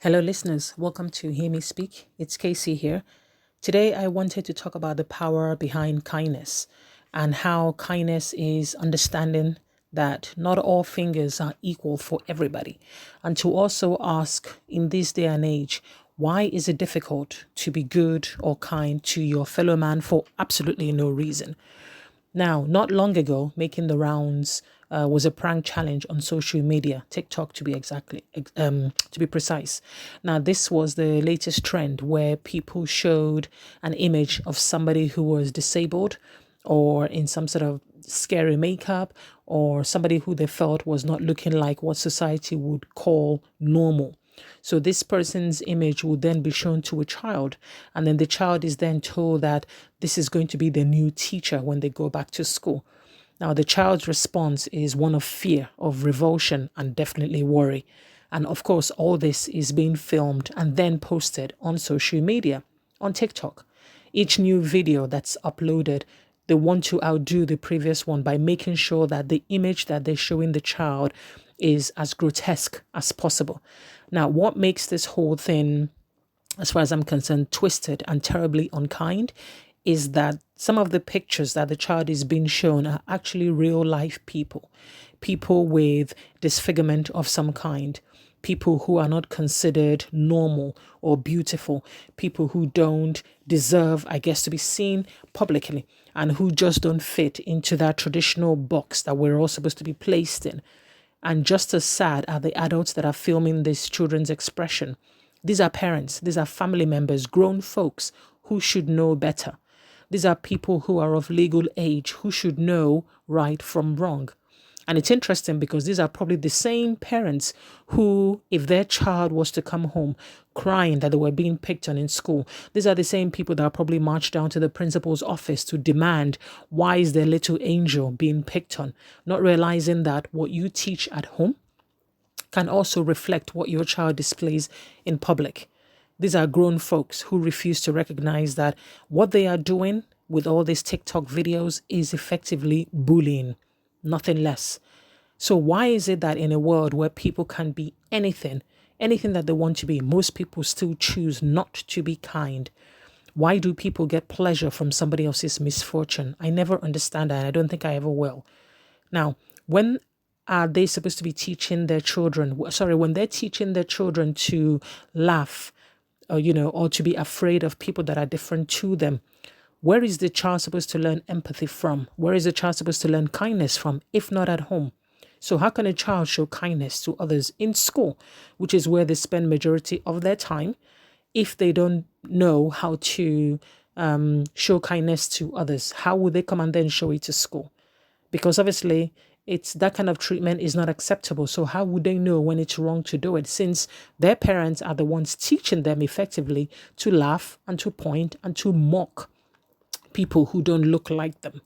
Hello, listeners. Welcome to Hear Me Speak. It's Casey here. Today, I wanted to talk about the power behind kindness and how kindness is understanding that not all fingers are equal for everybody. And to also ask in this day and age, why is it difficult to be good or kind to your fellow man for absolutely no reason? Now, not long ago, making the rounds was a prank challenge on social media, TikTok to be precise. Now, this was the latest trend where people showed an image of somebody who was disabled or in some sort of scary makeup or somebody who they felt was not looking like what society would call normal. So this person's image will then be shown to a child, and then the child is then told that this is going to be the new teacher when they go back to school. Now, the child's response is one of fear, of revulsion, and definitely worry. And of course, all this is being filmed and then posted on social media, on TikTok. Each new video that's uploaded, they want to outdo the previous one by making sure that the image that they're showing the child is as grotesque as possible. Now, what makes this whole thing, as far as I'm concerned, twisted and terribly unkind is that some of the pictures that the child is being shown are actually real life people, people with disfigurement of some kind, people who are not considered normal or beautiful, people who don't deserve, I guess, to be seen publicly and who just don't fit into that traditional box that we're all supposed to be placed in. And just as sad are the adults that are filming these children's expression. These are parents, these are family members, grown folks who should know better. These are people who are of legal age who should know right from wrong. And it's interesting because these are probably the same parents who, if their child was to come home crying that they were being picked on in school, these are the same people that are probably marched down to the principal's office to demand, why is their little angel being picked on? Not realizing that what you teach at home can also reflect what your child displays in public. These are grown folks who refuse to recognize that what they are doing with all these TikTok videos is effectively bullying, nothing less. So why is it that in a world where people can be anything that they want to be, most people still choose not to be kind? Why do people get pleasure from somebody else's misfortune? I never understand that, and I don't think I ever will. Now, when are they supposed to be teaching their children? Sorry, when they're teaching their children to laugh, or to be afraid of people that are different to them, where is the child supposed to learn empathy from? Where is the child supposed to learn kindness from, if not at home? So how can a child show kindness to others in school, which is where they spend majority of their time, if they don't know how to show kindness to others? How would they come and then show it to school? Because obviously it's that kind of treatment is not acceptable. So how would they know when it's wrong to do it, since their parents are the ones teaching them effectively to laugh and to point and to mock people who don't look like them?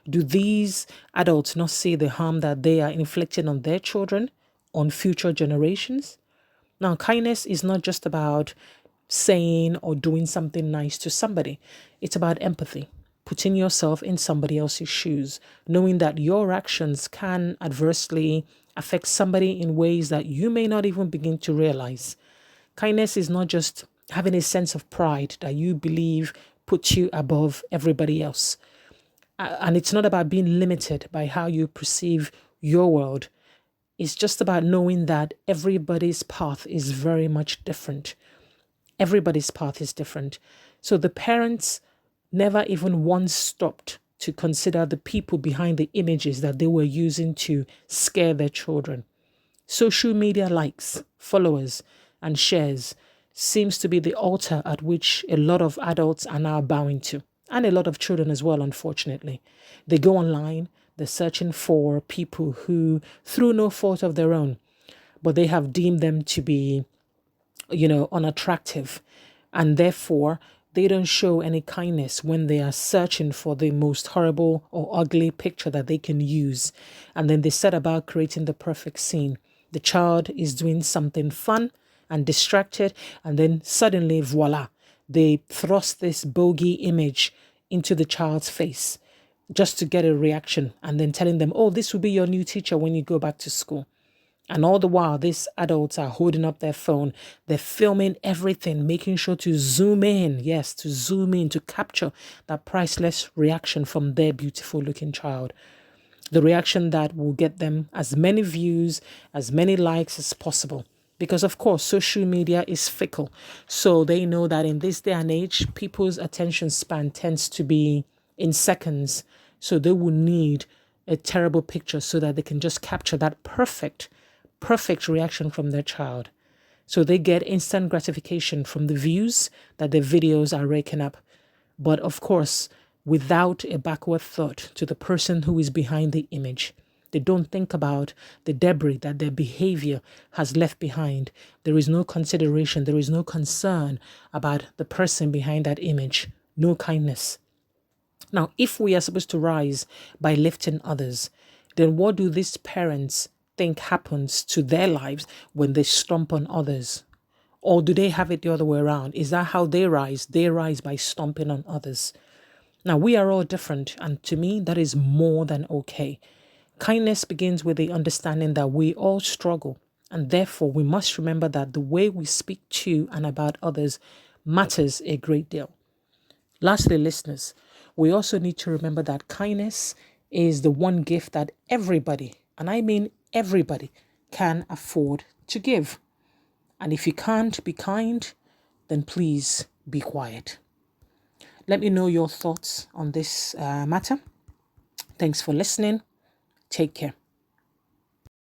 Do these adults not see the harm that they are inflicting on their children, on future generations? Now, kindness is not just about saying or doing something nice to somebody. It's about empathy, putting yourself in somebody else's shoes, knowing that your actions can adversely affect somebody in ways that you may not even begin to realize. Kindness is not just having a sense of pride that you believe puts you above everybody else. And it's not about being limited by how you perceive your world. It's just about knowing that everybody's path is very much different. Everybody's path is different. So the parents never even once stopped to consider the people behind the images that they were using to scare their children. Social media likes, followers, and shares seems to be the altar at which a lot of adults are now bowing to, and a lot of children as well, unfortunately. They go online, they're searching for people who, through no fault of their own, but they have deemed them to be, unattractive. And therefore, they don't show any kindness when they are searching for the most horrible or ugly picture that they can use. And then they set about creating the perfect scene. The child is doing something fun and distracted, and then suddenly, voila, they thrust this bogey image into the child's face just to get a reaction, and then telling them, oh, this will be your new teacher when you go back to school. And all the while, these adults are holding up their phone. They're filming everything, making sure to zoom in. Yes, to zoom in, to capture that priceless reaction from their beautiful looking child. The reaction that will get them as many views, as many likes as possible. Because, of course, social media is fickle. So they know that in this day and age, people's attention span tends to be in seconds. So they will need a terrible picture so that they can just capture that perfect reaction from their child. So they get instant gratification from the views that their videos are raking up. But of course, without a backward thought to the person who is behind the image. They don't think about the debris that their behavior has left behind. There is no consideration. There is no concern about the person behind that image. No kindness. Now, if we are supposed to rise by lifting others, then what do these parents think happens to their lives when they stomp on others? Or do they have it the other way around? Is that how they rise? They rise by stomping on others. Now, we are all different, and to me, that is more than okay. Kindness begins with the understanding that we all struggle, and therefore we must remember that the way we speak to and about others matters a great deal. Lastly, listeners, we also need to remember that kindness is the one gift that everybody, and I mean everybody, can afford to give. And if you can't be kind, then please be quiet. Let me know your thoughts on this matter. Thanks for listening. Take care.